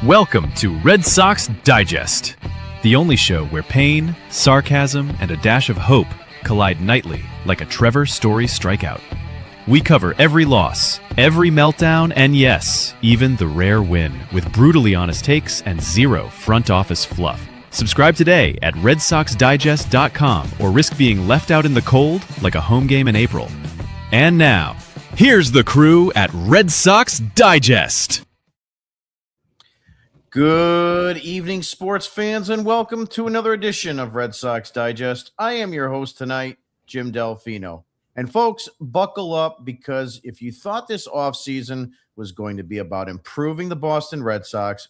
Welcome to Red Sox Digest, the only show where pain, sarcasm, and a dash of hope collide nightly like a Trevor Story strikeout. We cover every loss, every meltdown, and yes, even the rare win, with brutally honest takes and zero front office fluff. Subscribe today at RedSoxDigest.com or risk being left out in the cold like a home game in April. And now, here's the crew at Red Sox Digest. Good evening, sports fans, and welcome to another edition of Red Sox Digest. I am your host tonight, Jim Delfino. And folks, buckle up, because if you thought this offseason was going to be about improving the Boston Red Sox,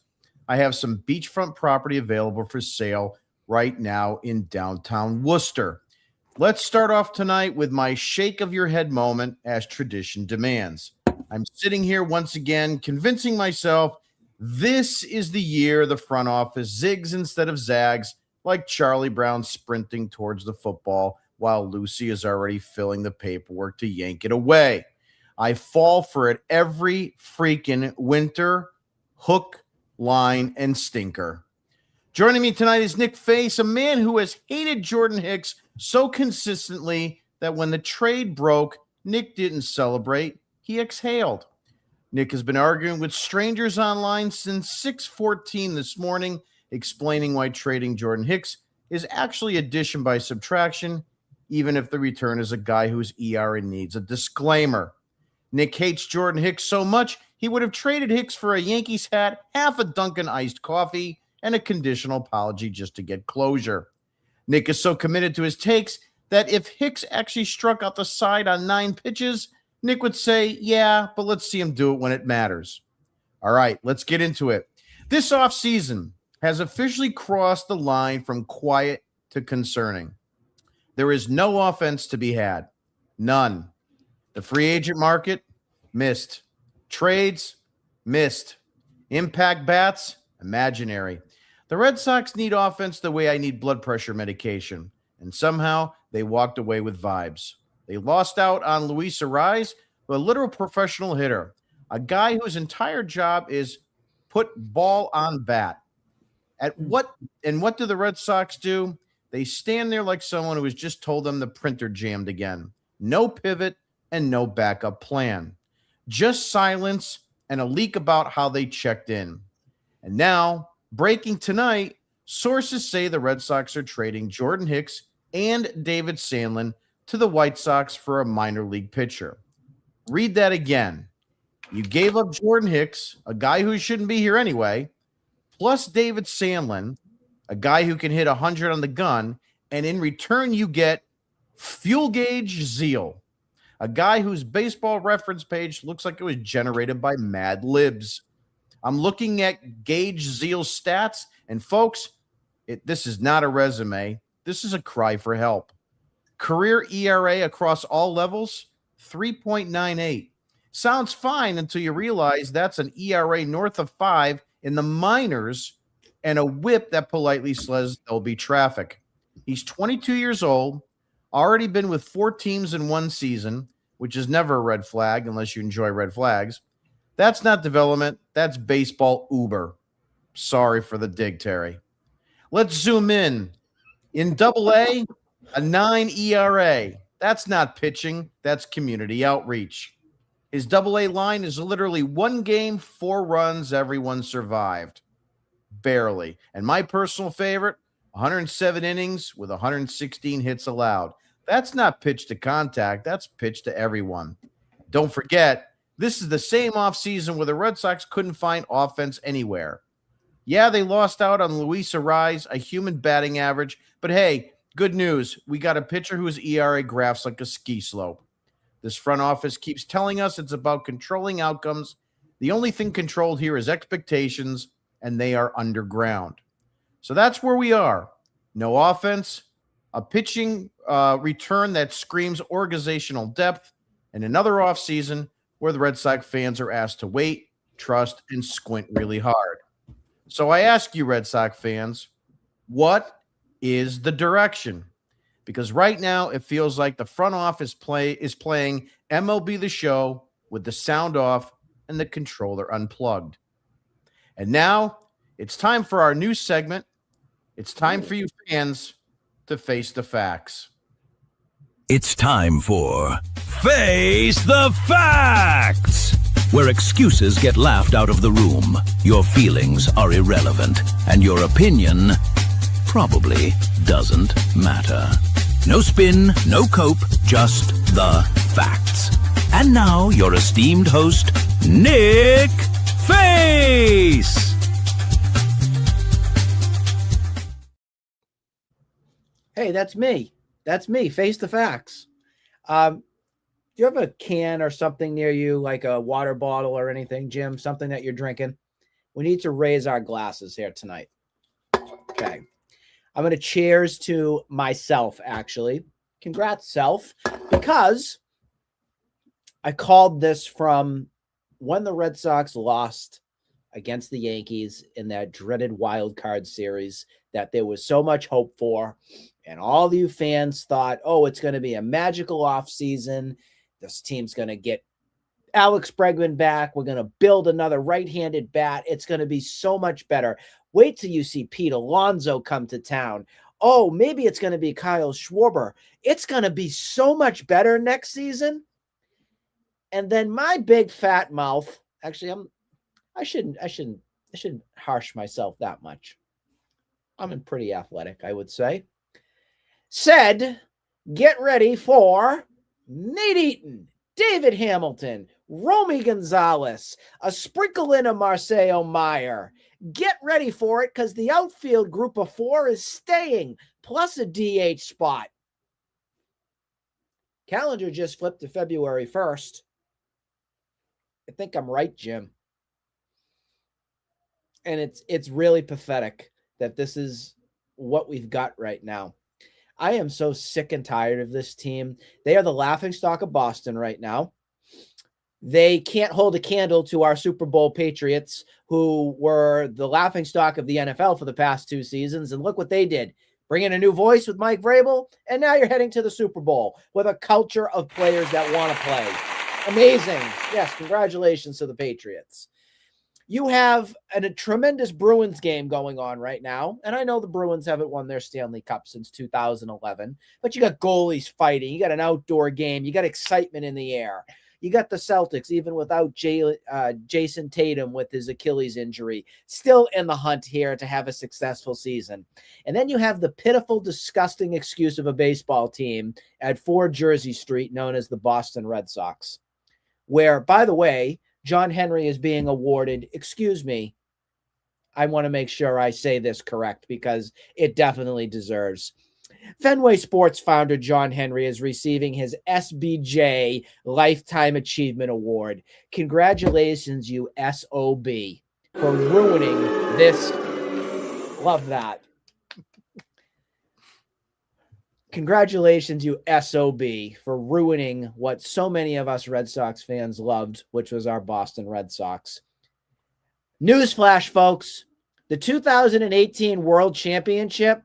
I have some beachfront property available for sale right now in downtown Worcester. Let's start off tonight with my shake of your head moment, as tradition demands. I'm sitting here once again convincing myself this is the year the front office zigs instead of zags, like Charlie Brown sprinting towards the football while Lucy is already filling the paperwork to yank it away. I fall for it every freaking winter, hook, line, and stinker. Joining me tonight is Nick Face, a man who has hated Jordan Hicks so consistently that when the trade broke, Nick didn't celebrate, he exhaled. Nick has been arguing with strangers online since 6:14 this morning, explaining why trading Jordan Hicks is actually addition by subtraction, even if the return is a guy whose ERA needs a disclaimer. Nick hates Jordan Hicks so much, he would have traded Hicks for a Yankees hat, half a Dunkin' iced coffee, and a conditional apology just to get closure. Nick is so committed to his takes that if Hicks actually struck out the side on 9 pitches, Nick would say, yeah, but let's see him do it when it matters. All right, let's get into it. This offseason has officially crossed the line from quiet to concerning. There is no offense to be had. None. The free agent market, missed. Trades, missed. Impact bats, imaginary. The Red Sox need offense the way I need blood pressure medication, and somehow they walked away with vibes. They lost out on Luis Ariz, a literal professional hitter, a guy whose entire job is put ball on bat. What do the Red Sox do? They stand there like someone who has just told them the printer jammed again. No pivot and no backup plan. Just silence and a leak about how they checked in. And now, breaking tonight, sources say the Red Sox are trading Jordan Hicks and David Sandlin to the White Sox for a minor league pitcher. Read that again. You gave up Jordan Hicks, a guy who shouldn't be here anyway, plus David Sandlin, a guy who can hit 100 on the gun, and in return you get Fuel Gauge Zeal, a guy whose baseball reference page looks like it was generated by Mad Libs. I'm looking at Gauge Zeal's stats, and folks, this is not a resume. This is a cry for help. Career ERA across all levels, 3.98. Sounds fine until you realize that's an ERA north of 5 in the minors and a whip that politely says there'll be traffic. He's 22 years old, already been with 4 teams in one season, which is never a red flag unless you enjoy red flags. That's not development. That's baseball uber. Sorry for the dig, Terry. Let's zoom in. In Double-A, a 9 ERA. That's not pitching. That's community outreach. His Double-A line is literally 1 game, 4 runs, everyone survived. Barely. And my personal favorite, 107 innings with 116 hits allowed. That's not pitch to contact. That's pitch to everyone. Don't forget, this is the same offseason where the Red Sox couldn't find offense anywhere. Yeah, they lost out on Luis Ariz, a human batting average, but hey, good news. We got a pitcher whose ERA graphs like a ski slope. This front office keeps telling us it's about controlling outcomes. The only thing controlled here is expectations, and they are underground. So that's where we are. No offense, a pitching return that screams organizational depth, and another offseason where the Red Sox fans are asked to wait, trust, and squint really hard. So I ask you, Red Sox fans, what is the direction? Because right now it feels like the front office is playing MLB The Show with the sound off and the controller unplugged. And now it's time for our new segment. It's time for you fans to face the facts. It's time for Face the Facts, where excuses get laughed out of the room, your feelings are irrelevant, and your opinion probably doesn't matter. No spin, no cope, just the facts. And now, your esteemed host, Nick Face. Hey, that's me. That's me. Face the facts. Do you have a can or something near you, like a water bottle or anything, Jim? Something that you're drinking? We need to raise our glasses here tonight. Okay. I'm going to cheers to myself, actually. Congrats, self, because I called this from when the Red Sox lost against the Yankees in that dreaded wild card series that there was so much hope for. And all you fans thought, oh, it's going to be a magical offseason. This team's going to get Alex Bregman back. We're going to build another right-handed bat. It's going to be so much better. Wait till you see Pete Alonso come to town. Oh, maybe it's going to be Kyle Schwarber. It's going to be so much better next season. And then my big fat mouth, actually, I shouldn't harsh myself that much. I'm pretty athletic, I would say. Said, get ready for Nate Eaton, David Hamilton, Romy Gonzalez, a sprinkle in of Marcelo Meyer. Get ready for it because the outfield group of 4 is staying, plus a DH spot. Calendar just flipped to February 1st. I think I'm right, Jim. And it's really pathetic that this is what we've got right now. I am so sick and tired of this team. They are the laughingstock of Boston right now. They can't hold a candle to our Super Bowl Patriots, who were the laughingstock of the NFL for the past 2 seasons. And look what they did. Bring in a new voice with Mike Vrabel, and now you're heading to the Super Bowl with a culture of players that want to play. Amazing. Yes, congratulations to the Patriots. You have a tremendous Bruins game going on right now. And I know the Bruins haven't won their Stanley Cup since 2011, but you got goalies fighting. You got an outdoor game. You got excitement in the air. You got the Celtics, even without Jason Tatum with his Achilles injury, still in the hunt here to have a successful season. And then you have the pitiful, disgusting excuse of a baseball team at 4 Jersey Street known as the Boston Red Sox, where, by the way, John Henry is being awarded, excuse me, I want to make sure I say this correct because it definitely deserves. Fenway Sports founder John Henry is receiving his SBJ Lifetime Achievement Award. Congratulations, you SOB, for ruining this. Love that. Congratulations, you SOB, for ruining what so many of us Red Sox fans loved, which was our Boston Red Sox. Newsflash, folks. The 2018 World Championship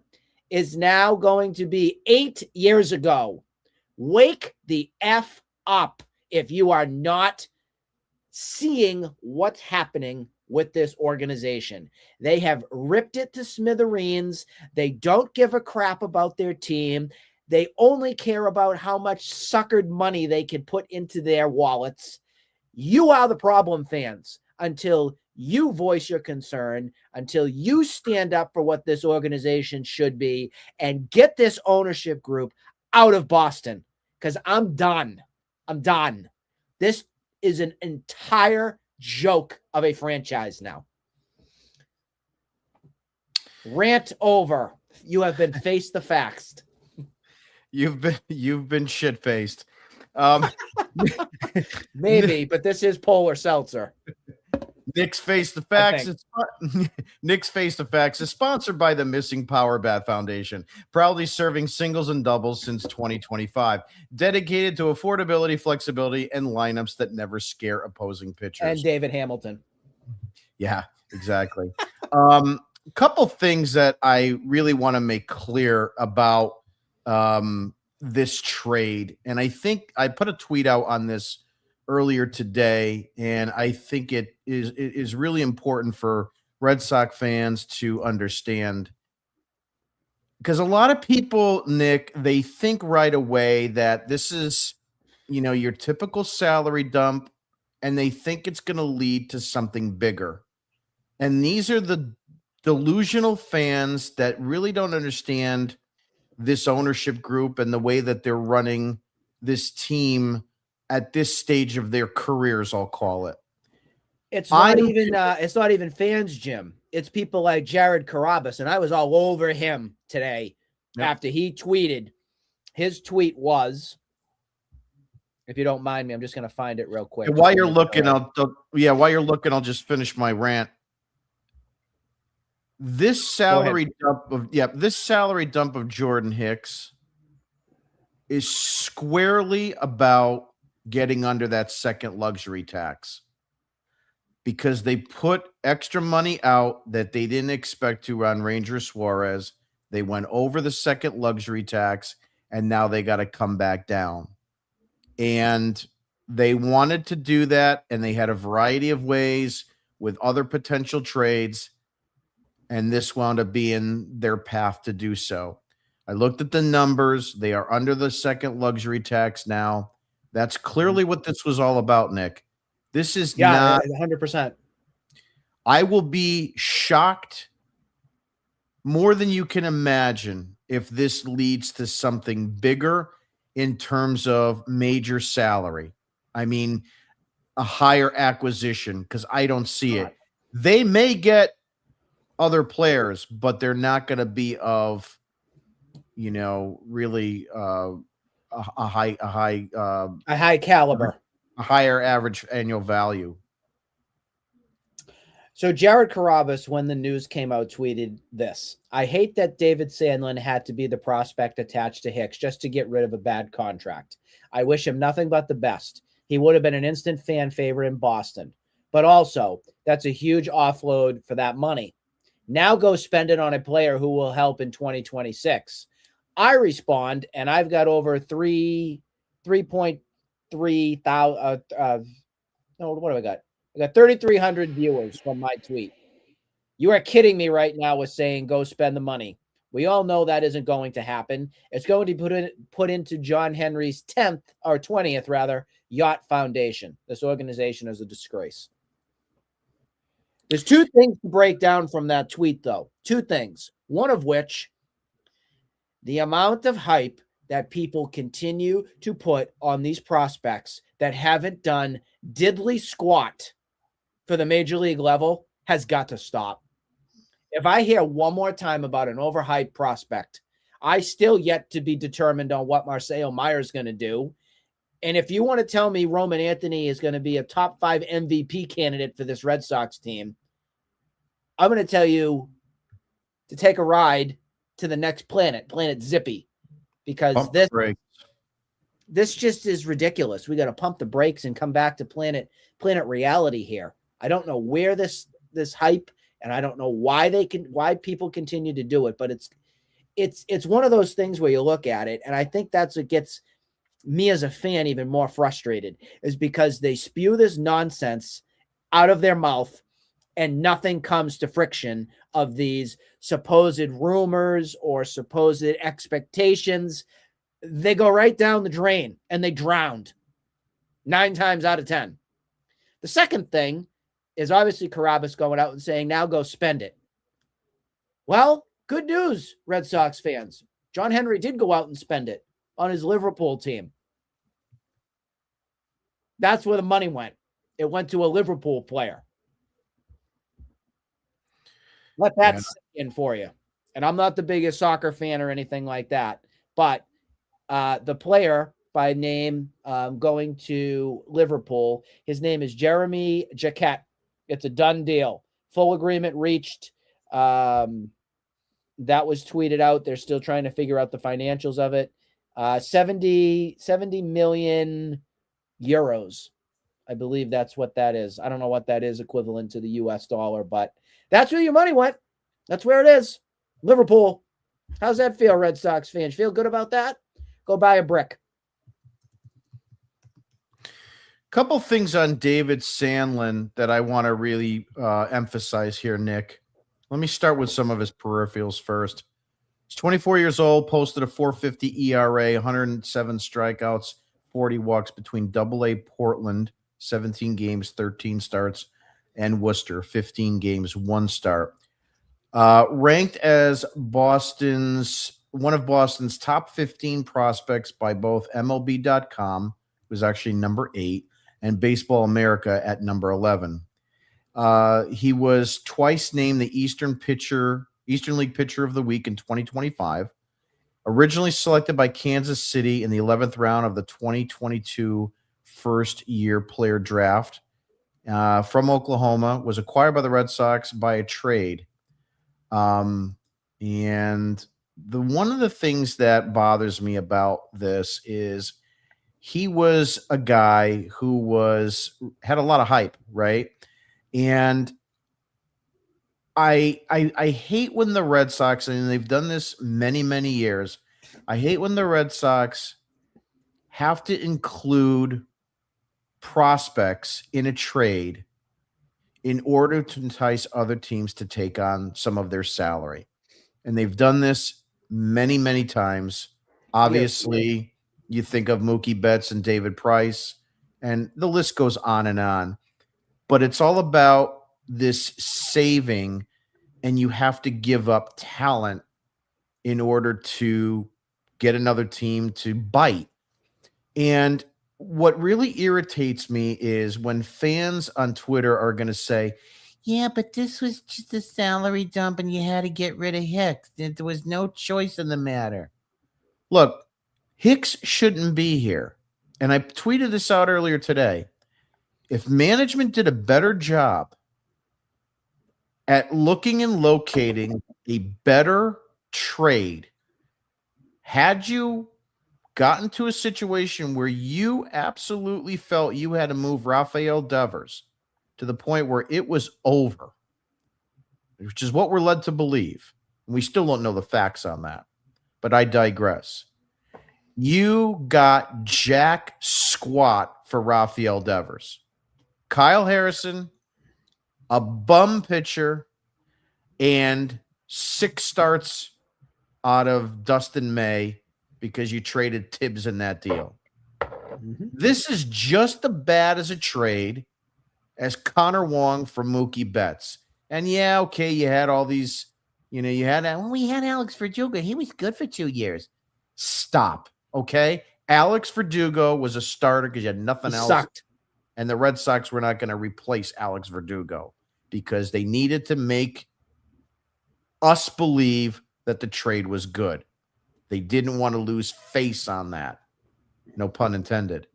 is now going to be 8 years ago. Wake the F up if you are not seeing what's happening with this organization. They have ripped it to smithereens. They don't give a crap about their team. They only care about how much suckered money they can put into their wallets. You are the problem, fans, until you voice your concern, until you stand up for what this organization should be and get this ownership group out of Boston, because I'm done. I'm done. This is an entire joke of a franchise now. Rant over. You have been face the facts. You've been shit-faced. Maybe, but this is Polar Seltzer. Nick's Face the Facts. Nick's Face the Facts is sponsored by the Missing Power Bat Foundation, proudly serving singles and doubles since 2025, dedicated to affordability, flexibility, and lineups that never scare opposing pitchers. And David Hamilton. Yeah, exactly. Couple things that I really want to make clear about this trade, and I think I put a tweet out on this earlier today, and I think it is really important for Red Sox fans to understand. Because a lot of people, Nick, they think right away that this is, your typical salary dump, and they think it's going to lead to something bigger. And these are the delusional fans that really don't understand this ownership group and the way that they're running this team at this stage of their careers, I'll call it. It's not even fans, Jim. It's people like Jared Carabas, and I was all over him today after he tweeted. His tweet was, if you don't mind me, I'm just going to find it real quick. While you're looking, I'll just finish my rant. This salary dump of Jordan Hicks is squarely about getting under that second luxury tax, because they put extra money out that they didn't expect to on Ranger Suarez. They went over the second luxury tax, and now they got to come back down. And they wanted to do that, and they had a variety of ways with other potential trades, and this wound up being their path to do so. I looked at the numbers. They are under the second luxury tax now. That's clearly what this was all about, Nick. This is not 100%. I will be shocked more than you can imagine if this leads to something bigger in terms of major salary. I mean, a higher acquisition, because I don't see it. They may get other players, but they're not going to be of, really a high caliber, a higher average annual value. So Jared Carabas, when the news came out, tweeted this: "I hate that David Sandlin had to be the prospect attached to Hicks just to get rid of a bad contract. I wish him nothing but the best. He would have been an instant fan favorite in Boston. But also, that's a huge offload for that money. Now go spend it on a player who will help in 2026. I respond, and I've got over 3.3 thousand. What do I got? I got 3,300 viewers from my tweet. You are kidding me right now with saying go spend the money. We all know that isn't going to happen. It's going to be put into John Henry's 10th or 20th rather yacht foundation. This organization is a disgrace." There's two things to break down from that tweet, though. Two things. One of which, the amount of hype that people continue to put on these prospects that haven't done diddly squat for the major league level has got to stop. If I hear one more time about an overhyped prospect, I still yet to be determined on what Marcelo Meyer's going to do. And if you want to tell me Roman Anthony is going to be a top 5 MVP candidate for this Red Sox team, I'm going to tell you to take a ride to the next planet Zippy, because this just is ridiculous. We got to pump the brakes and come back to planet reality here. I don't know where this hype, and I don't know why people continue to do it, but it's one of those things where you look at it, and I think that's what gets me as a fan even more frustrated, is because they spew this nonsense out of their mouth and nothing comes to friction of these supposed rumors or supposed expectations. They go right down the drain and they drowned 9 times out of 10. The second thing is obviously Carabas going out and saying, now go spend it. Well, good news, Red Sox fans. John Henry did go out and spend it on his Liverpool team. That's where the money went. It went to a Liverpool player. Let that sit in for you. And I'm not the biggest soccer fan or anything like that, but the player by name going to Liverpool, his name is Jeremy Jacquet. It's a done deal. Full agreement reached. That was tweeted out. They're still trying to figure out the financials of it. 70 million euros. I believe that's what that is. I don't know what that is equivalent to the US dollar, but that's where your money went. That's where it is. Liverpool. How's that feel, Red Sox fans? Feel good about that? Go buy a brick. Couple things on David Sandlin that I want to really emphasize here, Nick. Let me start with some of his peripherals first. He's 24 years old, posted a 4.50 ERA, 107 strikeouts, 40 walks between Double-A Portland, 17 games, 13 starts, and Worcester, 15 games, 1 start. Ranked as one of Boston's top 15 prospects by both MLB.com, was actually number 8, and Baseball America at number 11. He was twice named the Eastern League Pitcher of the Week in 2025. Originally selected by Kansas City in the 11th round of the 2022 first-year player draft from Oklahoma, was acquired by the Red Sox by a trade. And one of the things that bothers me about this is he was a guy who had a lot of hype, right? And I hate when the Red Sox, and they've done this many, many years, I hate when the Red Sox have to include prospects in a trade in order to entice other teams to take on some of their salary. And they've done this many, many times. Obviously, you think of Mookie Betts and David Price, and the list goes on and on. But it's all about this saving, and you have to give up talent in order to get another team to bite. And what really irritates me is when fans on Twitter are going to say, yeah, but this was just a salary dump and you had to get rid of Hicks. There was no choice in the matter. Look, Hicks shouldn't be here. And I tweeted this out earlier today. If management did a better job at looking and locating a better trade, had you gotten to a situation where you absolutely felt you had to move Rafael Devers to the point where it was over, which is what we're led to believe. We still don't know the facts on that, but I digress. You got jack squat for Rafael Devers. Kyle Harrison, a bum pitcher, and 6 starts out of Dustin May because you traded Tibbs in that deal. Mm-hmm. This is just as bad as a trade as Connor Wong for Mookie Betts. And yeah, okay, you had all these, we had Alex Verdugo. He was good for 2 years. Stop, okay? Alex Verdugo was a starter because you had nothing else. Sucked. And the Red Sox were not going to replace Alex Verdugo because they needed to make us believe that the trade was good. They didn't want to lose face on that. No pun intended.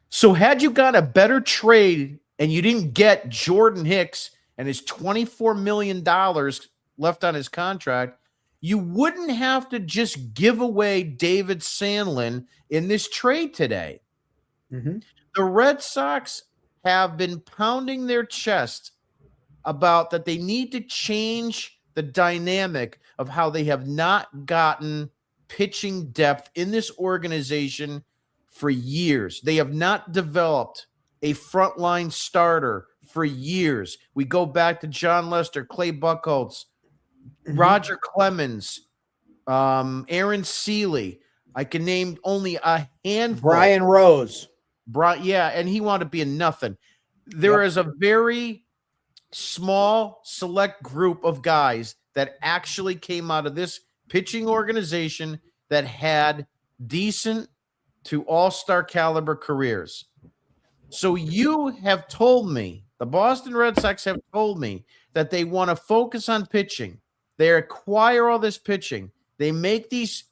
So had you got a better trade and you didn't get Jordan Hicks and his $24 million left on his contract, you wouldn't have to just give away David Sandlin in this trade today. Mm-hmm. The Red Sox have been pounding their chest about that they need to change the dynamic of how they have not gotten pitching depth in this organization for years. They have not developed a frontline starter for years. We go back to John Lester, Clay Buchholz, Roger Clemens, Aaron Seeley. I can name only a handful. Brian Rose. Yeah, and he wound up being nothing. There is a very small, select group of guys that actually came out of this pitching organization that had decent to all-star caliber careers. So you have told me, the Boston Red Sox have told me that they want to focus on pitching. They acquire all this pitching. They make these,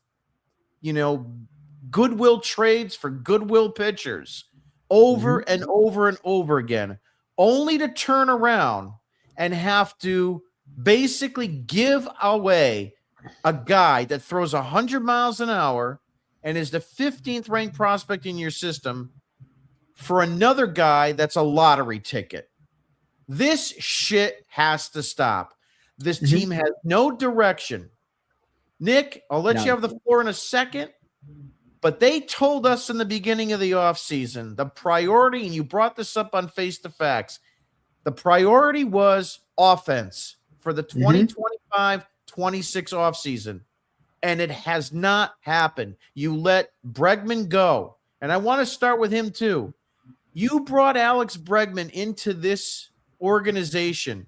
goodwill trades for goodwill pitchers over and over and over again, only to turn around and have to basically give away a guy that throws 100 miles an hour and is the 15th ranked prospect in your system for another guy that's a lottery ticket. This shit has to stop. This team has no direction. Nick, I'll let you have the floor in a second. But they told us in the beginning of the offseason, the priority, and you brought this up on Face the Facts, the priority was offense for the 2025-26 offseason. And it has not happened. You let Bregman go. And I want to start with him too. You brought Alex Bregman into this organization.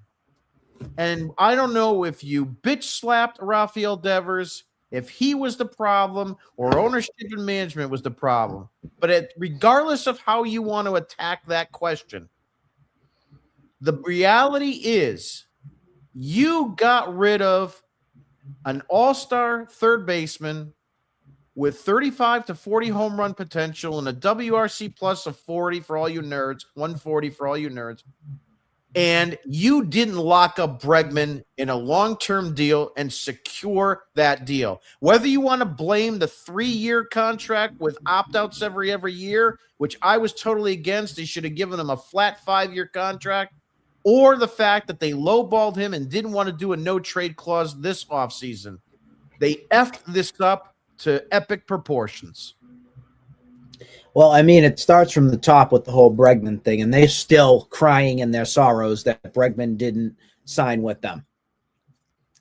And I don't know if you bitch slapped Rafael Devers, if he was the problem, or ownership and management was the problem. But regardless of how you want to attack that question, the reality is you got rid of an all-star third baseman with 35 to 40 home run potential and a WRC plus of 40 for all you nerds, 140 for all you nerds. And you didn't lock up Bregman in a long-term deal and secure that deal. Whether you want to blame the 3-year contract with opt-outs every year, which I was totally against, they should have given him a flat 5-year contract, or the fact that they lowballed him and didn't want to do a no-trade clause this offseason. They effed this up to epic proportions. Well, I mean, it starts from the top with the whole Bregman thing, and they're still crying in their sorrows that Bregman didn't sign with them.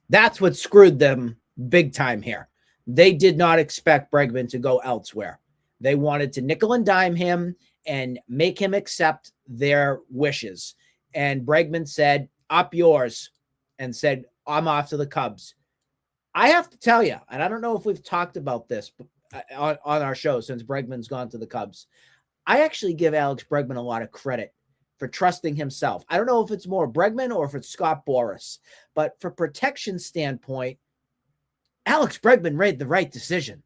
That's what screwed them big time here. They did not expect Bregman to go elsewhere. They wanted to nickel and dime him and make him accept their wishes. And Bregman said, up yours, and said, I'm off to the Cubs. I have to tell you, and I don't know if we've talked about this on our show since Bregman's gone to the Cubs. I actually give Alex Bregman a lot of credit for trusting himself. I don't know if it's more Bregman or if it's Scott Boras, but for protection standpoint, Alex Bregman made the right decision.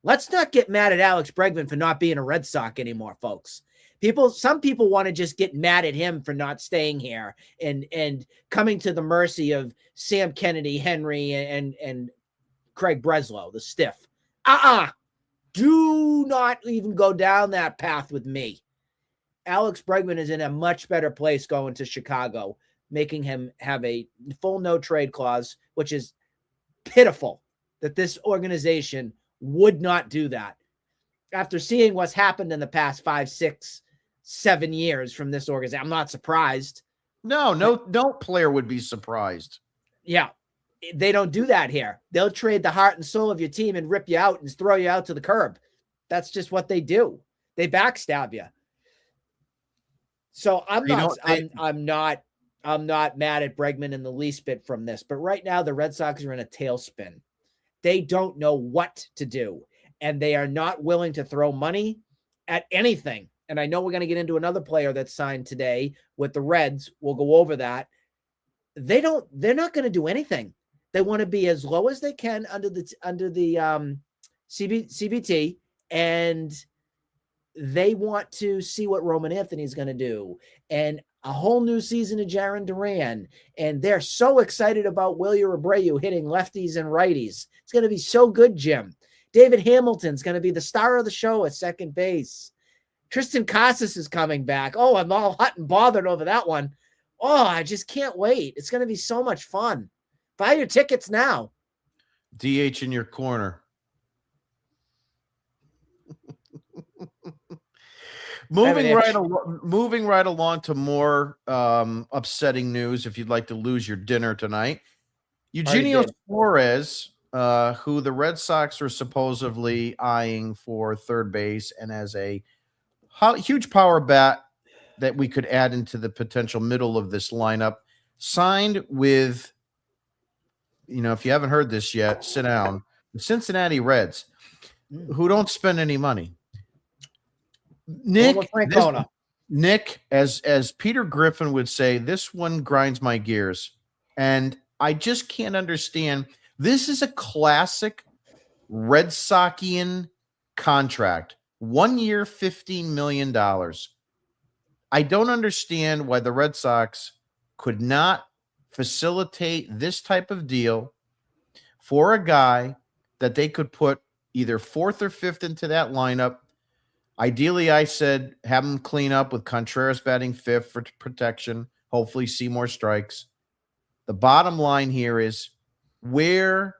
Let's not get mad at Alex Bregman for not being a Red Sox anymore, folks. Some people want to just get mad at him for not staying here and coming to the mercy of Sam Kennedy, Henry, and Craig Breslow, the stiff. Do not even go down that path with me. Alex Bregman is in a much better place going to Chicago, making him have a full no trade clause, which is pitiful that this organization would not do that. After seeing what's happened in the past 5, 6, 7 years from this organization, I'm not surprised. No player would be surprised. Yeah. They don't do that here. They'll trade the heart and soul of your team and rip you out and throw you out to the curb. That's just what they do. They backstab you. So I'm not mad at Bregman in the least bit from this, but right now the Red Sox are in a tailspin. They don't know what to do, and they are not willing to throw money at anything. And I know we're going to get into another player that's signed today with the Reds. We'll go over that. They're not going to do anything. They want to be as low as they can under the CBT, and they want to see what Roman Anthony's going to do, and a whole new season of Jarren Duran. And they're so excited about Wilyer Abreu hitting lefties and righties. It's going to be so good, Jim. David Hamilton's going to be the star of the show at second base. Tristan Casas is coming back. Oh, I'm all hot and bothered over that one. Oh, I just can't wait. It's going to be so much fun. Buy your tickets now. DH in your corner. Moving right along to more upsetting news. If you'd like to lose your dinner tonight, Eugenio Suarez, who the Red Sox are supposedly eyeing for third base and as a huge power bat that we could add into the potential middle of this lineup, signed with, if you haven't heard this yet, sit down, the Cincinnati Reds, who don't spend any money. Nick, as Peter Griffin would say, this one grinds my gears. And I just can't understand. This is a classic Red Soxian contract. 1 year, $15 million. I don't understand why the Red Sox could not facilitate this type of deal for a guy that they could put either fourth or fifth into that lineup. Ideally, I said have him clean up with Contreras batting fifth for protection, hopefully see more strikes. The bottom line here is, where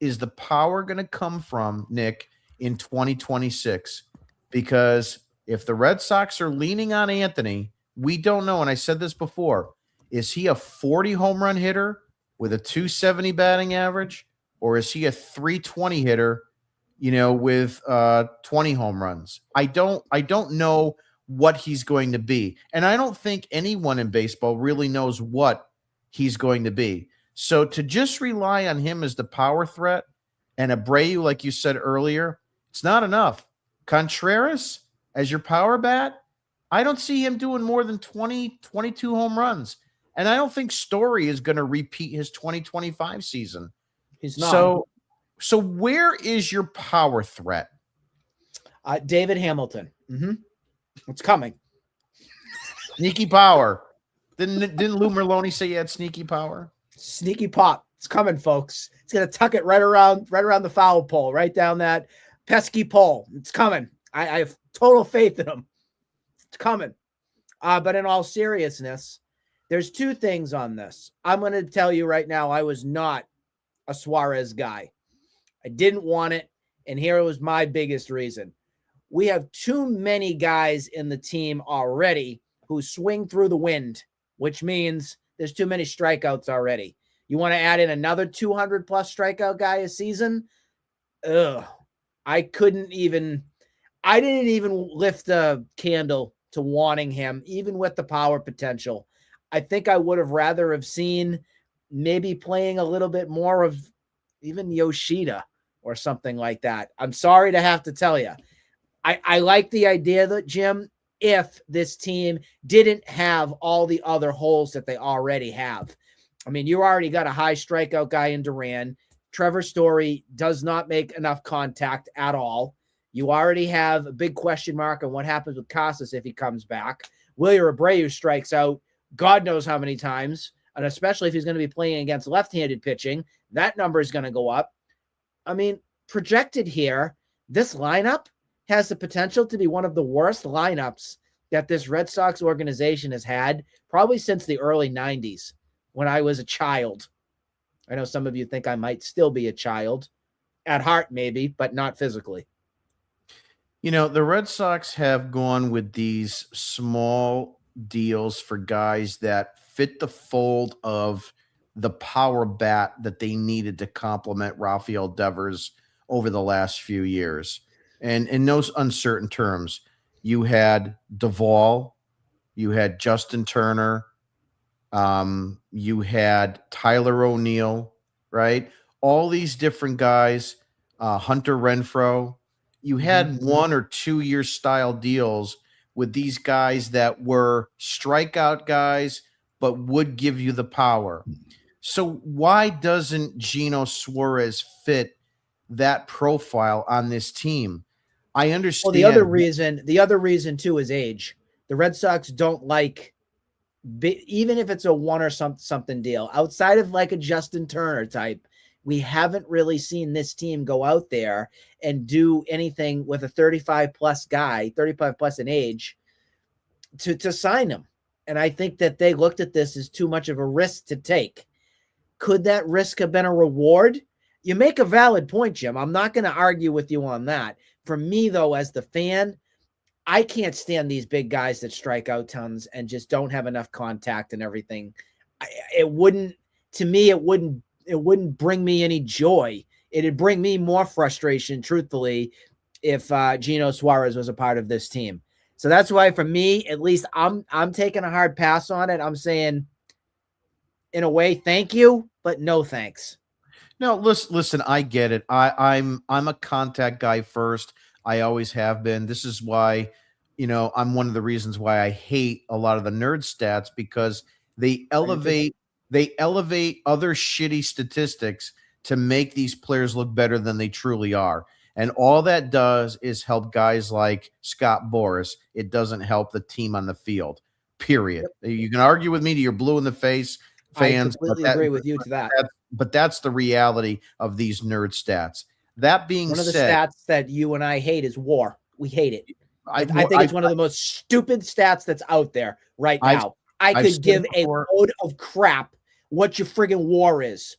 is the power going to come from, Nick, in 2026, because if the Red Sox are leaning on Anthony, we don't know. And I said this before, is he a 40 home run hitter with a 270 batting average, or is he a 320 hitter, with 20 home runs? I don't know what he's going to be. And I don't think anyone in baseball really knows what he's going to be. So to just rely on him as the power threat and Abreu, like you said earlier, it's not enough. Contreras as your power bat, I don't see him doing more than 20, 22 home runs. And I don't think Story is going to repeat his 2025 season. He's not. So where is your power threat? David Hamilton. It's coming. Sneaky power. Didn't Lou Merlone say he had sneaky power? Sneaky pop. It's coming, folks. It's going to tuck it right around the foul pole, right down that pesky pole. It's coming. I have total faith in him. It's coming. But in all seriousness, there's two things on this. I'm going to tell you right now, I was not a Suarez guy. I didn't want it, and here was my biggest reason. We have too many guys in the team already who swing through the wind, which means there's too many strikeouts already. You want to add in another 200-plus strikeout guy a season? I didn't even lift a candle to wanting him, even with the power potential. I think I would have rather have seen maybe playing a little bit more of even Yoshida or something like that. I'm sorry to have to tell you. I like the idea that, Jim, if this team didn't have all the other holes that they already have. I mean, you already got a high strikeout guy in Duran. Trevor Story does not make enough contact at all. You already have a big question mark on what happens with Casas if he comes back. Wilyer Abreu strikes out God knows how many times, and especially if he's going to be playing against left-handed pitching, that number is going to go up. I mean, projected here, this lineup has the potential to be one of the worst lineups that this Red Sox organization has had probably since the early 90s when I was a child. I know some of you think I might still be a child at heart, maybe, but not physically. The Red Sox have gone with these small deals for guys that fit the fold of the power bat that they needed to complement Rafael Devers over the last few years. And in those uncertain terms, you had Duvall, you had Justin Turner, you had Tyler O'Neill, right? All these different guys, Hunter Renfroe. You had 1 or 2 year style deals with these guys that were strikeout guys, but would give you the power. So why doesn't Gino Suarez fit that profile on this team? I understand. Well, the other reason too is age. The Red Sox don't like, even if it's a one or something deal, outside of like a Justin Turner type, we haven't really seen this team go out there and do anything with a 35 plus in age to sign him. And I think that they looked at this as too much of a risk to take. Could that risk have been a reward? You make a valid point, Jim. I'm not going to argue with you on that. For me, though, as the fan, I can't stand these big guys that strike out tons and just don't have enough contact and everything. It wouldn't bring me any joy. It'd bring me more frustration, truthfully, if Gino Suarez was a part of this team. So that's why, for me, at least, I'm taking a hard pass on it. I'm saying, in a way, thank you, but no thanks. No, listen, I get it. I'm a contact guy first. I always have been. This is why, I'm one of the reasons why I hate a lot of the nerd stats, because they elevate other shitty statistics to make these players look better than they truly are. And all that does is help guys like Scott Boras. It doesn't help the team on the field, period. Yep. You can argue with me to your blue in the face, fans. I completely agree with you to that. But that's the reality of these nerd stats. That being said, one of the stats that you and I hate is WAR. We hate it. I think it's one of the most stupid stats that's out there right now. I could give a load of crap what your friggin' WAR is.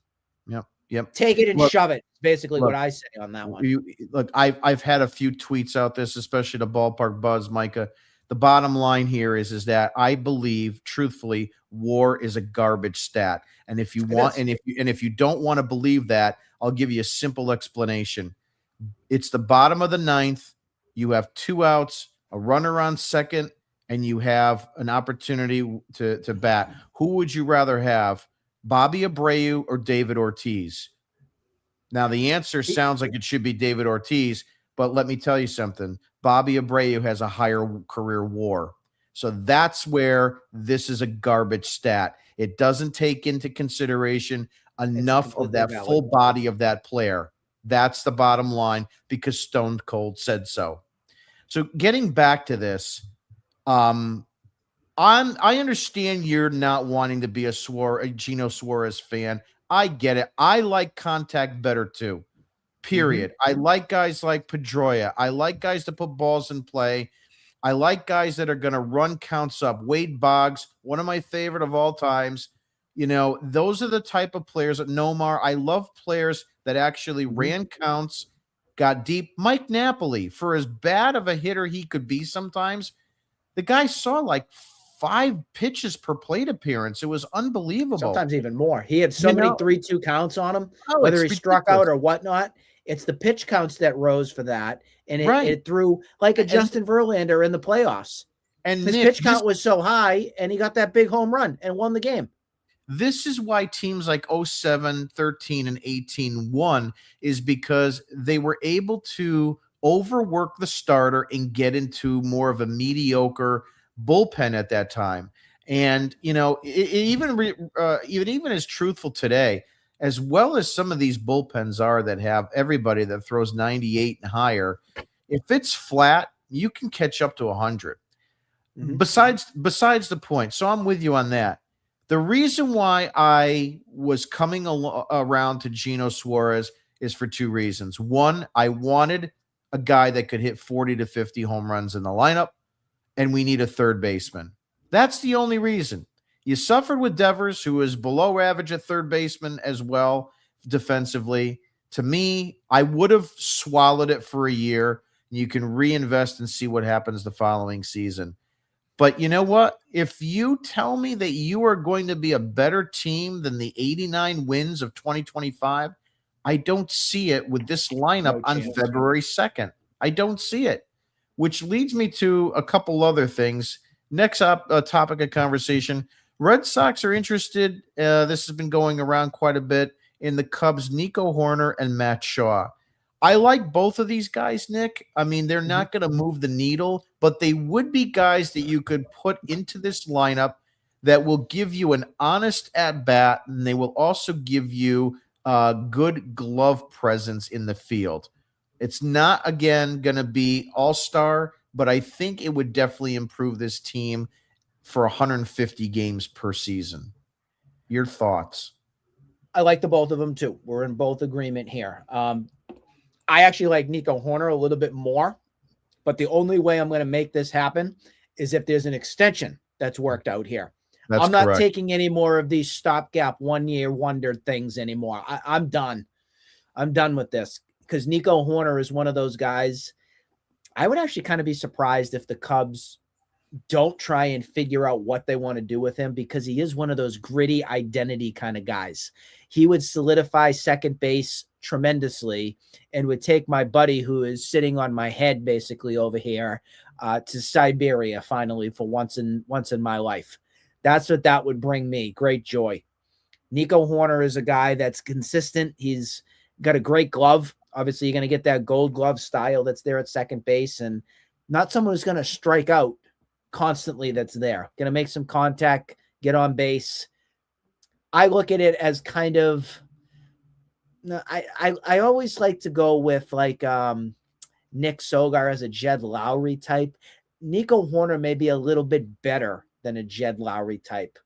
Yep. Take it and shove it. basically look, what I say on that one. Look, I've had a few tweets out this, especially the Ballpark Buzz, Micah. The bottom line here is that I believe, truthfully, WAR is a garbage stat. And if you want, and if you don't want to believe that, I'll give you a simple explanation. It's the bottom of the ninth. You have 2 outs, a runner on second, and you have an opportunity to bat. Who would you rather have, Bobby Abreu or David Ortiz? Now, the answer sounds like it should be David Ortiz, but let me tell you something. Bobby Abreu has a higher career WAR. So that's where this is a garbage stat. It doesn't take into consideration enough of that full body of that player. That's the bottom line, because Stone Cold said so. So getting back to this, I understand you're not wanting to be a Gino Suarez fan. I get it. I like contact better too. Period. I like guys like Pedroia. I like guys that put balls in play. I like guys that are going to run counts up. Wade Boggs, one of my favorite of all times. You know, those are the type of players that Nomar. I love players that actually ran counts, got deep. Mike Napoli, for as bad of a hitter he could be sometimes, the guy saw like 5 pitches per plate appearance. It was unbelievable. Sometimes even more. He had so many 3-2 counts on him, whether he struck out or whatnot. It's the pitch counts that rose for that. And it threw like a Justin Verlander in the playoffs. And his pitch count was so high, and he got that big home run and won the game. This is why teams like 07, 13, and 18 won, is because they were able to overwork the starter and get into more of a mediocre bullpen at that time. And, you know, even as truthful today, as well as some of these bullpens are that have everybody that throws 98 and higher, if it's flat, you can catch up to 100. Besides the point. So I'm with you on that. The reason why I was coming around to Gino Suarez is for 2 reasons. One, I wanted a guy that could hit 40 to 50 home runs in the lineup, and we need a third baseman. That's the only reason. You suffered with Devers, who is below average at third baseman as well defensively. To me, I would have swallowed it for a year. You can reinvest and see what happens the following season. But you know what? If you tell me that you are going to be a better team than the 89 wins of 2025, I don't see it with this lineup on February 2nd. I don't see it, which leads me to a couple other things. Next up, a topic of conversation. Red Sox are interested. This has been going around quite a bit in the Cubs, Nico Horner and Matt Shaw. I like both of these guys, Nick. I mean, they're not going to move the needle, but they would be guys that you could put into this lineup that will give you an honest at-bat, and they will also give you good glove presence in the field. It's not, again, going to be all-star, but I think it would definitely improve this team for 150 games per season. Your thoughts? I like the both of them, too. We're in both agreement here. I actually like Nico Horner a little bit more, but the only way I'm going to make this happen is if there's an extension that's worked out here. I'm not taking any more of these stopgap 1-year wonder things anymore. I'm done. I'm done with this, because Nico Horner is one of those guys. I would actually kind of be surprised if the Cubs don't try and figure out what they want to do with him, because he is one of those gritty identity kind of guys. He would solidify second base tremendously and would take my buddy, who is sitting on my head basically over here, to Siberia finally for once in my life. That's what that would bring me. Great joy. Nico Horner is a guy that's consistent. He's got a great glove. Obviously, you're going to get that gold glove style that's there at second base, and not someone who's going to strike out constantly that's there. Going to make some contact, get on base. I look at it as kind of, I always like to go with like Nick Sogar as a Jed Lowry type. Nico Horner may be a little bit better than a Jed Lowry type,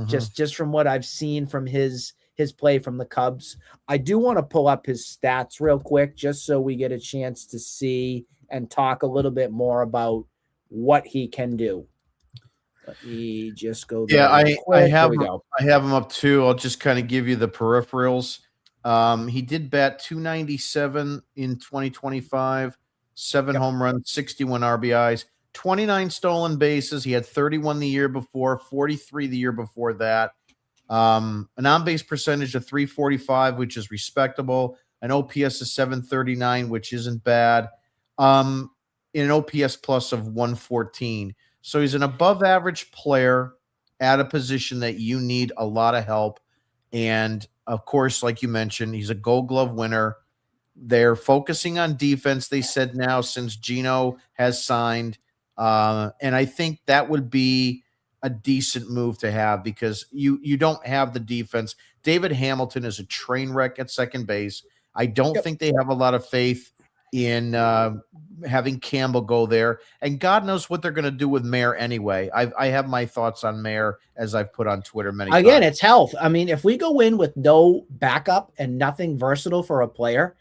just from what I've seen from his play from the Cubs. I do want to pull up his stats real quick, just so we get a chance to see and talk a little bit more about what he can do. Let me just go there. Yeah, I have him up too. I'll just kind of give you the peripherals. He did bat 297 in 2025, seven home runs, 61 RBIs, 29 stolen bases. He had 31 the year before, 43 the year before that. An on-base percentage of 345, which is respectable. An OPS of 739, which isn't bad. In an OPS plus of 114. So he's an above-average player at a position that you need a lot of help. And of course, like you mentioned, he's a Gold Glove winner. They're focusing on defense, they said now, since Gino has signed. And I think that would be a decent move to have because you don't have the defense. David Hamilton is a train wreck at second base. I don't think they have a lot of faith in having Campbell go there. And God knows what they're going to do with Mayer anyway. I have my thoughts on Mayer, as I've put on Twitter many times. Again, it's health. I mean, if we go in with no backup and nothing versatile for a player,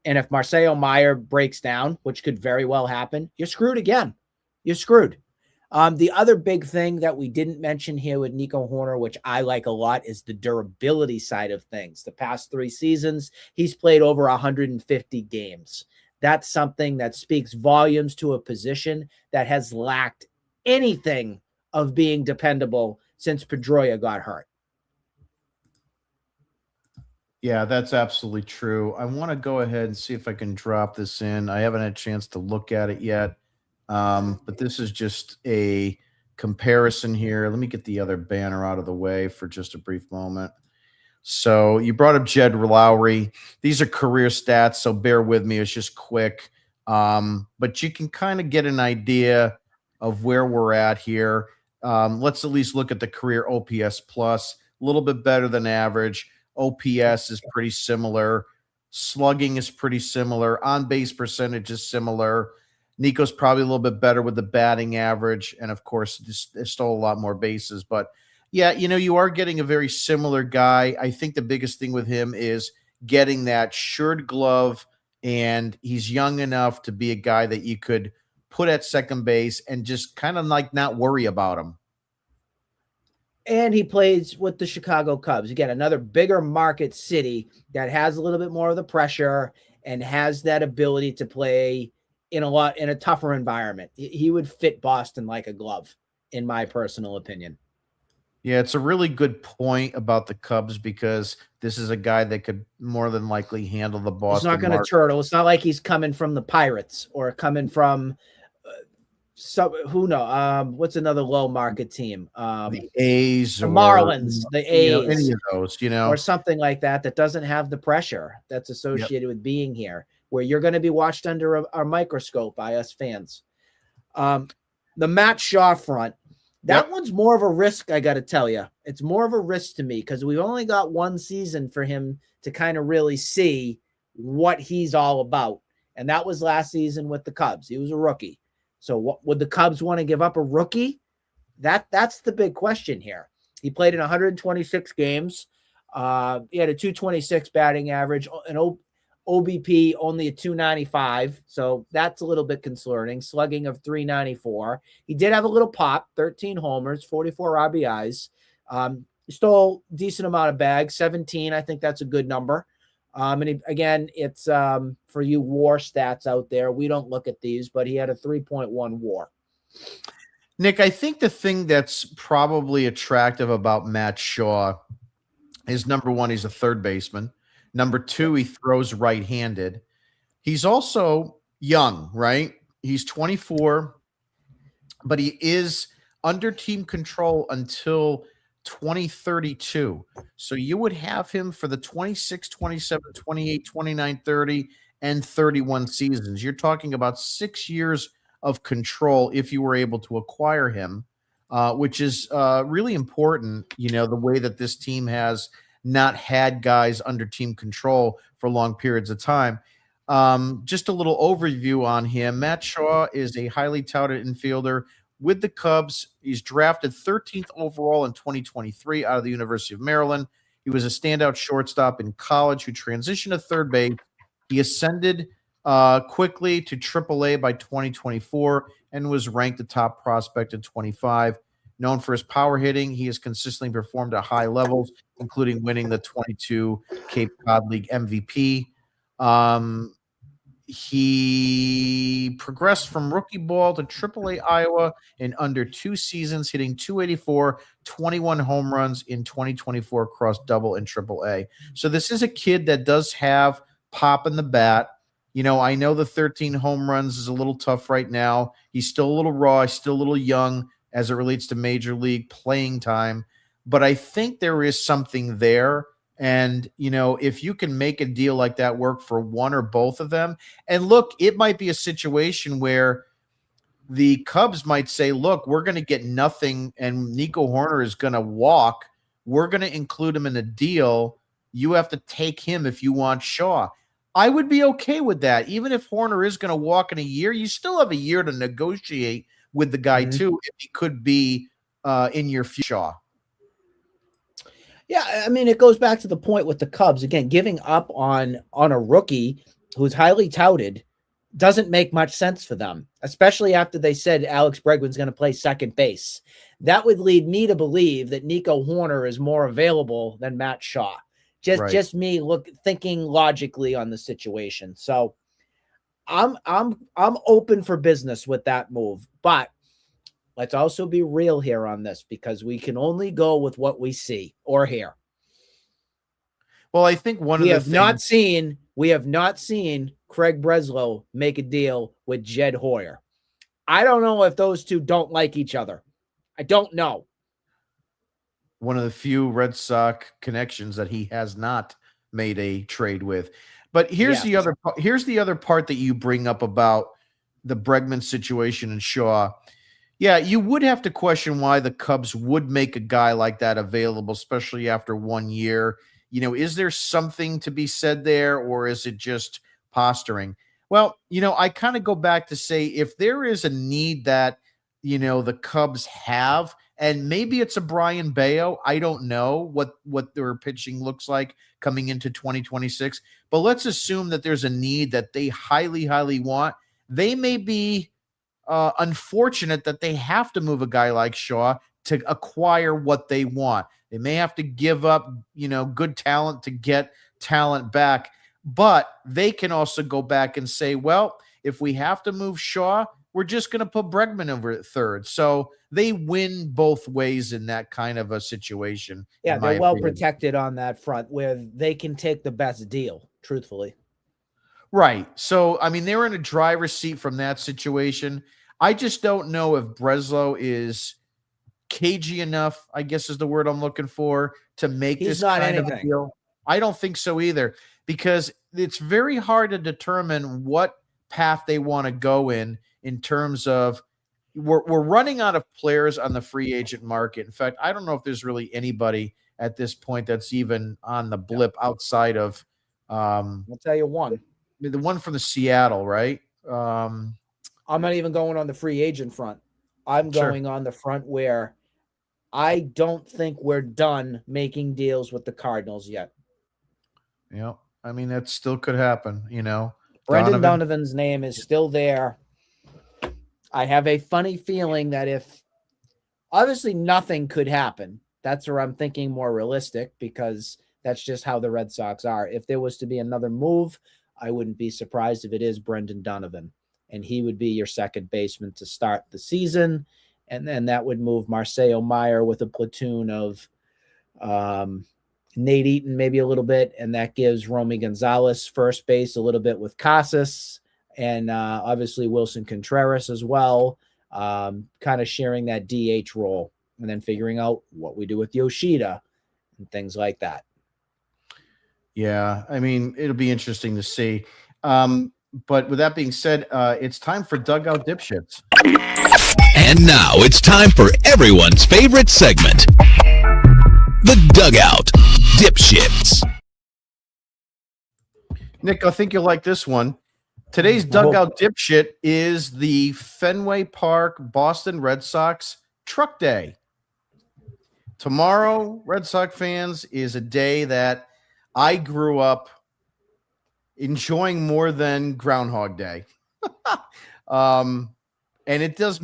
and if Marcelo Mayer breaks down, which could very well happen, you're screwed again. You're screwed. The other big thing that we didn't mention here with Nico Horner, which I like a lot, is the durability side of things. The past 3 seasons, he's played over 150 games. That's something that speaks volumes to a position that has lacked anything of being dependable since Pedroia got hurt. Yeah, that's absolutely true. I want to go ahead and see if I can drop this in. I haven't had a chance to look at it yet, but this is just a comparison here. Let me get the other banner out of the way for just a brief moment. So you brought up Jed Lowry. These are career stats, so bear with me. It's just quick. But you can kind of get an idea of where we're at here. Let's at least look at the career OPS plus. A little bit better than average. OPS is pretty similar. Slugging is pretty similar. On-base percentage is similar. Nico's probably a little bit better with the batting average. And, of course, there's still a lot more bases. But, yeah, you are getting a very similar guy. I think the biggest thing with him is getting that shirred glove, and he's young enough to be a guy that you could put at second base and just kind of like not worry about him. And he plays with the Chicago Cubs. Again, another bigger market city that has a little bit more of the pressure and has that ability to play in a tougher environment. He would fit Boston like a glove, in my personal opinion. Yeah, it's a really good point about the Cubs because this is a guy that could more than likely handle the Boston. He's not going to turtle. It's not like he's coming from the Pirates or coming from who knows? What's another low market team? The A's, the Marlins, the A's, any of those, or something like that doesn't have the pressure that's associated with being here, where you're going to be watched under a microscope by us fans. The Matt Shaw front. That one's more of a risk, I got to tell you. It's more of a risk to me because we've only got one season for him to kind of really see what he's all about. And that was last season with the Cubs. He was a rookie. So would the Cubs want to give up a rookie? That's the big question here. He played in 126 games. He had a 226 batting average, an OBP only a 295, so that's a little bit concerning. Slugging of 394. He did have a little pop, 13 homers, 44 RBIs. He stole a decent amount of bags, 17. I think that's a good number. And again, it's for you WAR stats out there. We don't look at these, but he had a 3.1 WAR. Nick, I think the thing that's probably attractive about Matt Shaw is, number one, he's a third baseman. Number two, he throws right-handed. He's also young, right? He's 24, but he is under team control until 2032. So you would have him for the 26, 27, 28, 29, 30, and 31 seasons. You're talking about 6 years of control if you were able to acquire him, which is really important, the way that this team has not had guys under team control for long periods of time. Just a little overview on him. Matt Shaw is a highly touted infielder with the Cubs. He's drafted 13th overall in 2023 out of the University of Maryland. He was a standout shortstop in college who transitioned to third base. He ascended quickly to AAA by 2024 and was ranked the top prospect in 25. Known for his power hitting, he has consistently performed at high levels including winning the 22 Cape Cod League MVP. He progressed from rookie ball to AAA Iowa in under 2 seasons, hitting 284, 21 home runs in 2024 across double and AAA. So this is a kid that does have pop in the bat. I know the 13 home runs is a little tough right now. He's still a little raw. He's still a little young as it relates to major league playing time. But I think there is something there. And, if you can make a deal like that work for one or both of them, and look, it might be a situation where the Cubs might say, look, we're going to get nothing and Nico Horner is going to walk. We're going to include him in the deal. You have to take him if you want Shaw. I would be okay with that. Even if Horner is going to walk in a year, you still have a year to negotiate with the guy too, if he could be in your future. Shaw. Yeah, I mean, it goes back to the point with the Cubs. Again, giving up on a rookie who's highly touted doesn't make much sense for them, especially after they said Alex Bregman's going to play second base. That would lead me to believe that Nico Horner is more available than Matt Shaw. Just me thinking logically on the situation. So I'm open for business with that move, but let's also be real here on this, because we can only go with what we see or hear. Well, I think we have not seen Craig Breslow make a deal with Jed Hoyer. I don't know if those two don't like each other. I don't know. One of the few Red Sox connections that he has not made a trade with. But here's the other part that you bring up about the Bregman situation and Shaw. Yeah, you would have to question why the Cubs would make a guy like that available, especially after 1 year. Is there something to be said there, or is it just posturing? Well, I kind of go back to say, if there is a need that, the Cubs have, and maybe it's a Brian Bayo. I don't know what their pitching looks like coming into 2026, but let's assume that there's a need that they highly, highly want. They may be unfortunate that they have to move a guy like Shaw to acquire what they want. They may have to give up, good talent to get talent back, but they can also go back and say, well, if we have to move Shaw, we're just going to put Bregman over at third. So they win both ways in that kind of a situation. Yeah, they're well protected on that front where they can take the best deal, truthfully. Right. So, I mean, they're in a driver's seat from that situation. I just don't know if Breslow is cagey enough, I guess is the word I'm looking for, to make this kind of a deal. I don't think so either, because it's very hard to determine what path they want to go in terms of we're running out of players on the free agent market. In fact, I don't know if there's really anybody at this point that's even on the blip outside of I'll tell you one. The one from the Seattle, right? I'm not even going on the free agent front. I'm going on the front where I don't think we're done making deals with the Cardinals yet. Yeah. I mean, that still could happen, Brendan Donovan's name is still there. I have a funny feeling that if obviously nothing could happen, that's where I'm thinking more realistic, because that's just how the Red Sox are. If there was to be another move, I wouldn't be surprised if it is Brendan Donovan, and he would be your second baseman to start the season. And then that would move Marcelo Meyer with a platoon of Nate Eaton, maybe a little bit. And that gives Romy Gonzalez first base a little bit with Casas, and obviously Wilson Contreras as well, kind of sharing that DH role, and then figuring out what we do with Yoshida and things like that. Yeah, I mean, it'll be interesting to see. But with that being said, it's time for Dugout Dipshits. And now it's time for everyone's favorite segment, the Dugout Dipshits. Nick, I think you'll like this one. Today's Dugout Dipshit is the Fenway Park Boston Red Sox Truck Day. Tomorrow, Red Sox fans, is a day that I grew up enjoying more than Groundhog Day. And it does,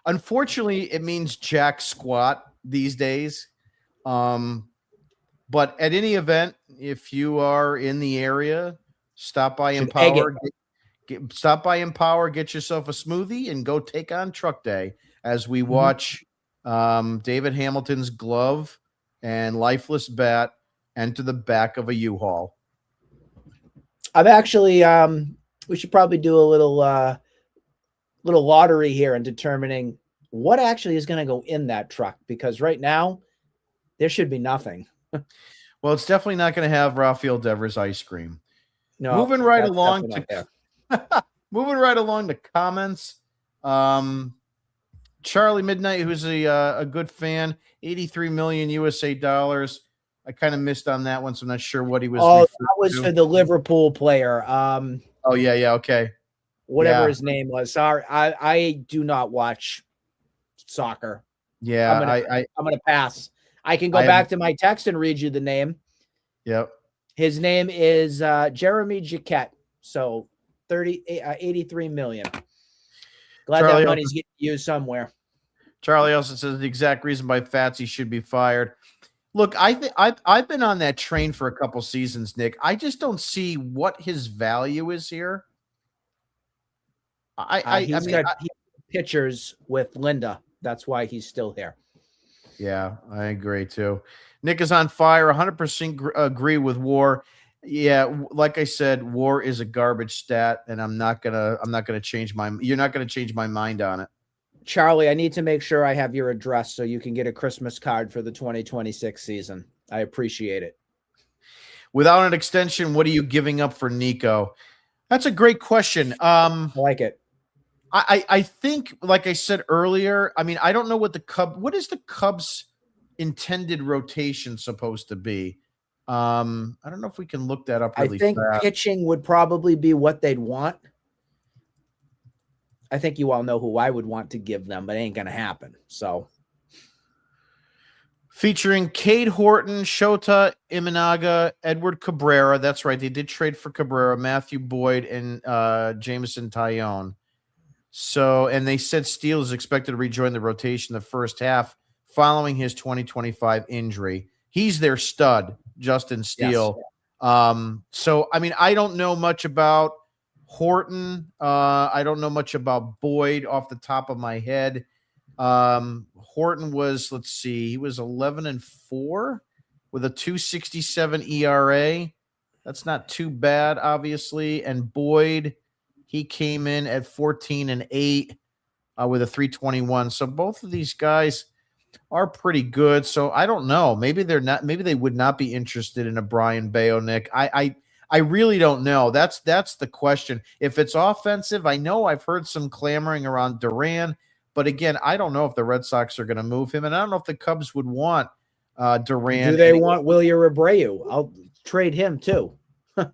unfortunately, it means jack squat these days. But at any event, if you are in the area, stop by Should egg Empower. Stop by Empower, get yourself a smoothie, and go take on Truck Day as we watch David Hamilton's glove and lifeless bat enter the back of a U-Haul. I'm actually we should probably do a little lottery here in determining what actually is going to go in that truck, because right now there should be nothing. Well, it's definitely not going to have Rafael Devers ice cream. No, Moving right that's along definitely to not there. moving right along to comments. Charlie Midnight, who's a good fan, 83 million USA dollars. I kind of missed on that one, so I'm not sure what he was. Oh, that was for the Liverpool player. Oh yeah, okay. Whatever his name was. Sorry, I do not watch soccer. Yeah, I'm gonna pass. I can go back to my text and read you the name. Yep. His name is Jeremy Jaquette. So 83 million. Glad Charlie that money's getting used somewhere. Charlie also says the exact reason why Fatsy should be fired. Look, I've been on that train for a couple seasons, Nick. I just don't see what his value is here. He's got pictures with Linda. That's why he's still here. Yeah, I agree too. Nick is on fire. 100% agree with War. Yeah, like I said, War is a garbage stat, and I'm not gonna change my. You're not gonna change my mind on it. Charlie, I need to make sure I have your address so you can get a Christmas card for the 2026 season. I appreciate it. Without an extension, what are you giving up for Nico? That's a great question. I like it. I think, like I said earlier, I mean, I don't know what is the Cubs' intended rotation supposed to be? I don't know if we can look that up really fast. I think pitching would probably be what they'd want. I think you all know who I would want to give them, but it ain't going to happen. So, featuring Cade Horton, Shota Imanaga, Edward Cabrera. That's right. They did trade for Cabrera, Matthew Boyd, and Jameson Taillon. So, and they said Steele is expected to rejoin the rotation the first half following his 2025 injury. He's their stud, Justin Steele. Yes. So, I mean, I don't know much about Horton. I don't know much about Boyd off the top of my head. Horton was, let's see, he was 11-4 with a 2.67 ERA. That's not too bad, obviously. And Boyd, he came in at 14-8 with a 3.21. So both of these guys are pretty good. So I don't know. Maybe they're not. Maybe they would not be interested in a Brian Bayo, Nick. I really don't know. That's the question. If it's offensive, I know I've heard some clamoring around Duran, but again, I don't know if the Red Sox are going to move him, and I don't know if the Cubs would want Duran. Do they want Wilyer Abreu? I'll trade him too.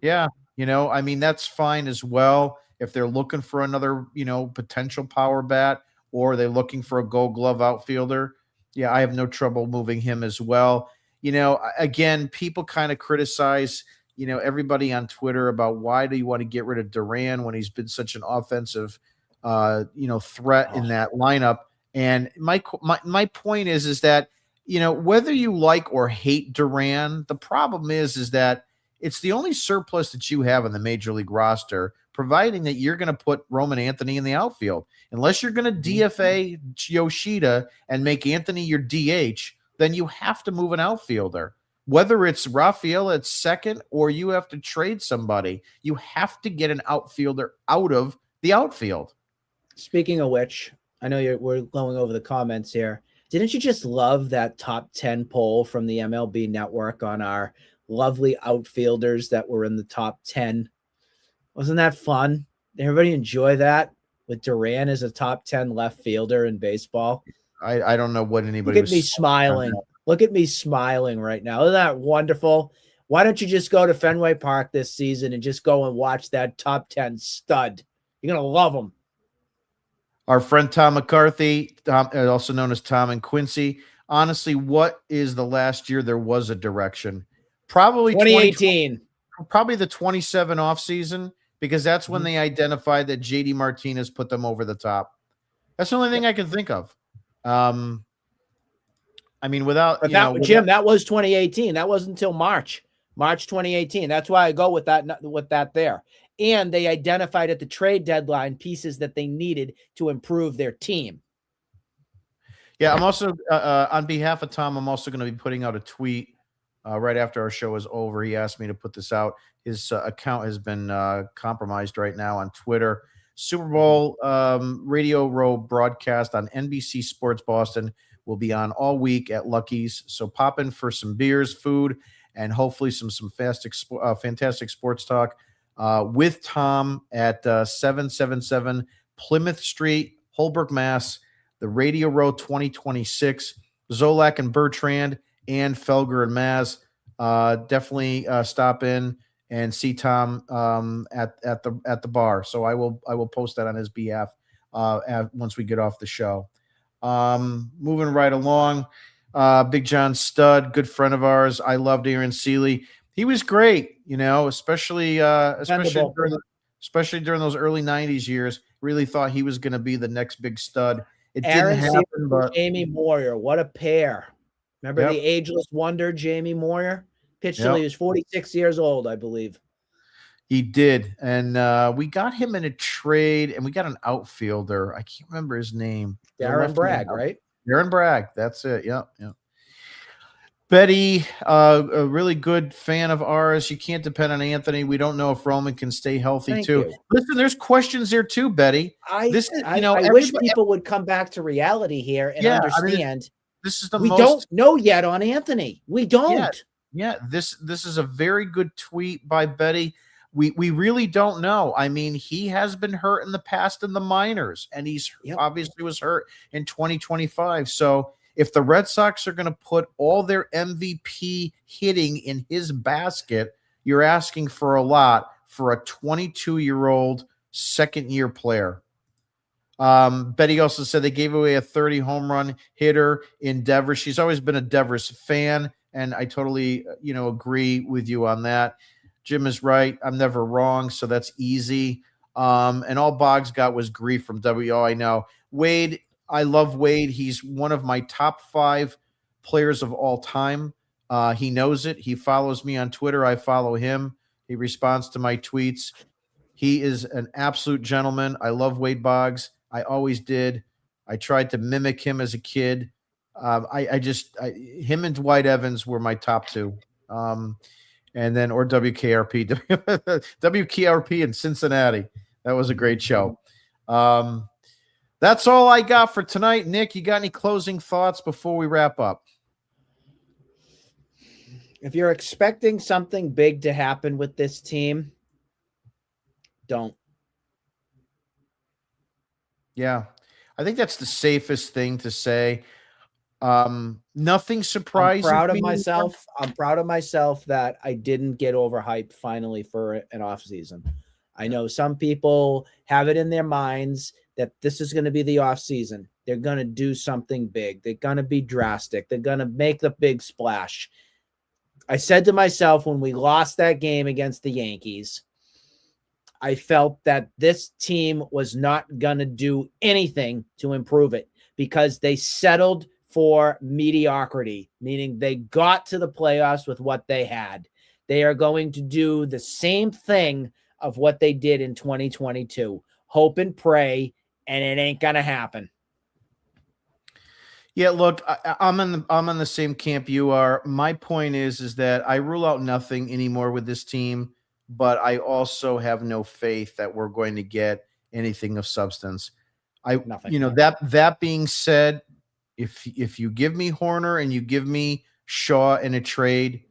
Yeah, I mean, that's fine as well. If they're looking for another, potential power bat, or they're looking for a Gold Glove outfielder, yeah, I have no trouble moving him as well. Again, people kind of criticize, everybody on Twitter about why do you want to get rid of Duran when he's been such an offensive, threat in that lineup. And my point is that, whether you like or hate Duran, the problem is that it's the only surplus that you have in the major league roster, providing that you're going to put Roman Anthony in the outfield. Unless you're going to DFA Yoshida and make Anthony your DH, then you have to move an outfielder. Whether it's Rafael at second or you have to trade somebody, you have to get an outfielder out of the outfield. Speaking of which, I know we're going over the comments here. Didn't you just love that top 10 poll from the MLB Network on our lovely outfielders that were in the top 10? Wasn't that fun? Did everybody enjoy that? With Duran as a top 10 left fielder in baseball. I don't know what anybody Look at me smiling. Look at me smiling right now. Isn't that wonderful? Why don't you just go to Fenway Park this season and just go and watch that top 10 stud? You're going to love him. Our friend Tom McCarthy, also known as Tom and Quincy. Honestly, what is the last year there was a direction? Probably 2018. Probably the 27 offseason, because that's when they identified that JD Martinez put them over the top. That's the only thing I can think of. I mean, without, But Jim, that was 2018. That wasn't until March 2018. That's why I go with that there. And they identified at the trade deadline pieces that they needed to improve their team. Yeah, I'm also on behalf of Tom, I'm also going to be putting out a tweet right after our show is over. He asked me to put this out. His account has been compromised right now on Twitter. Super Bowl Radio Row broadcast on NBC Sports Boston will be on all week at Lucky's. So pop in for some beers, food, and hopefully some fantastic sports talk with Tom at 777 Plymouth Street, Holbrook, Mass. The Radio Row 2026, Zolak and Bertrand and Felger and Maz. Definitely stop in and see Tom at the bar. So I will post that on his behalf once we get off the show. Moving right along, Big John Stud, good friend of ours. I loved Aaron Seeley. He was great, especially during those early '90s years. Really thought he was going to be the next big stud. It Aaron didn't happen, but Jamie Moyer, what a pair. Remember the ageless wonder, Jamie Moyer? Pitched till he was 46 years old, I believe. He did. And we got him in a trade, and we got an outfielder. I can't remember his name. Darren Bragg, right? Darren Bragg. That's it. Yeah. Betty, a really good fan of ours. You can't depend on Anthony. We don't know if Roman can stay healthy. Thank too. You. Listen, there's questions there too, Betty. I wish people would come back to reality here and understand. I mean, this is we don't know yet on Anthony. We don't. Yeah. This is a very good tweet by Betty. We really don't know. I mean, he has been hurt in the past in the minors, and he's obviously was hurt in 2025. So if the Red Sox are going to put all their MVP hitting in his basket, you're asking for a lot for a 22-year-old second-year player. Betty also said they gave away a 30 home run hitter in Devers. She's always been a Devers fan, and I totally, agree with you on that. Jim is right. I'm never wrong, so that's easy. And all Boggs got was grief from WO. I know. Wade, I love Wade. He's one of my top 5 players of all time. He knows it. He follows me on Twitter. I follow him. He responds to my tweets. He is an absolute gentleman. I love Wade Boggs. I always did. I tried to mimic him as a kid. Him and Dwight Evans were my top 2. And then, or WKRP, WKRP in Cincinnati. That was a great show. That's all I got for tonight. Nick, you got any closing thoughts before we wrap up? If you're expecting something big to happen with this team, don't. Yeah, I think that's the safest thing to say. Nothing surprising. I'm proud of myself. I'm proud of myself that I didn't get overhyped finally for an off season. I know some people have it in their minds that this is going to be the off season. They're going to do something big. They're going to be drastic. They're going to make the big splash. I said to myself when we lost that game against the Yankees, I felt that this team was not going to do anything to improve it because they settled for mediocrity, meaning they got to the playoffs with what they had. They are going to do the same thing of what they did in 2022. Hope and pray, and it ain't going to happen. Yeah, look, I'm in the same camp you are. My point is that I rule out nothing anymore with this team, but I also have no faith that we're going to get anything of substance. Nothing. That being said, if you give me Horner and you give me Shaw in a trade,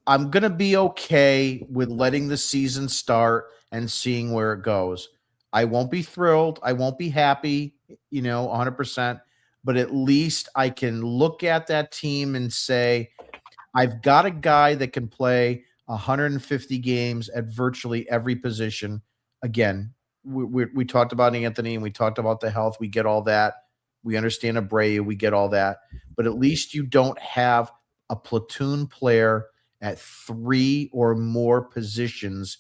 I'm going to be okay with letting the season start and seeing where it goes. I won't be thrilled. I won't be happy, 100%. But at least I can look at that team and say, I've got a guy that can play 150 games at virtually every position. Again, we talked about Anthony and we talked about the health. We get all that. We understand Abreu. We get all that. But at least you don't have a platoon player at 3 or more positions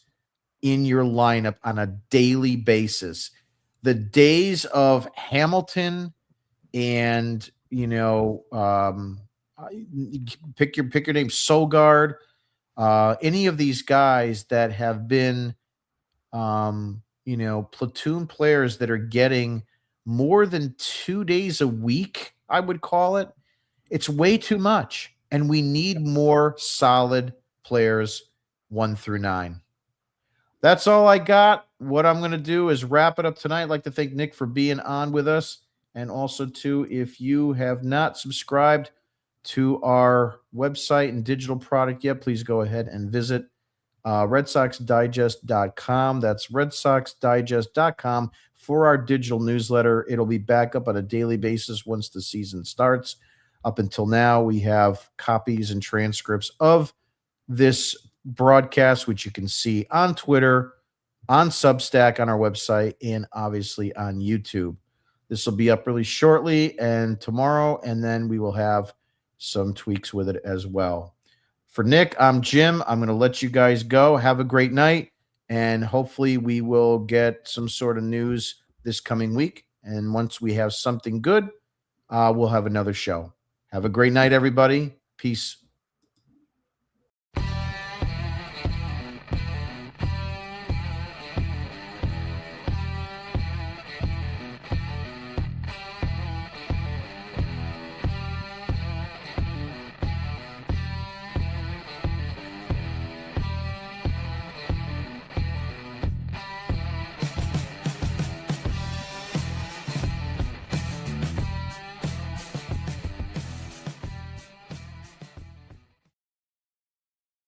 in your lineup on a daily basis. The days of Hamilton and pick your name, Sogard, any of these guys that have been, platoon players that are getting more than 2 days a week, I would call it. It's way too much. And we need more solid players 1 through 9. That's all I got. What I'm going to do is wrap it up tonight. I'd like to thank Nick for being on with us. And also, too, if you have not subscribed to our website and digital product yet, please go ahead and visit RedSoxDigest.com. That's RedSoxDigest.com for our digital newsletter. It'll be back up on a daily basis once the season starts. Up until now, we have copies and transcripts of this broadcast, which you can see on Twitter, on Substack, on our website, and obviously on YouTube. This will be up really shortly and tomorrow, and then we will have some tweaks with it as well. For Nick, I'm Jim. I'm going to let you guys go. Have a great night, and hopefully we will get some sort of news this coming week. And once we have something good, we'll have another show. Have a great night, everybody. Peace.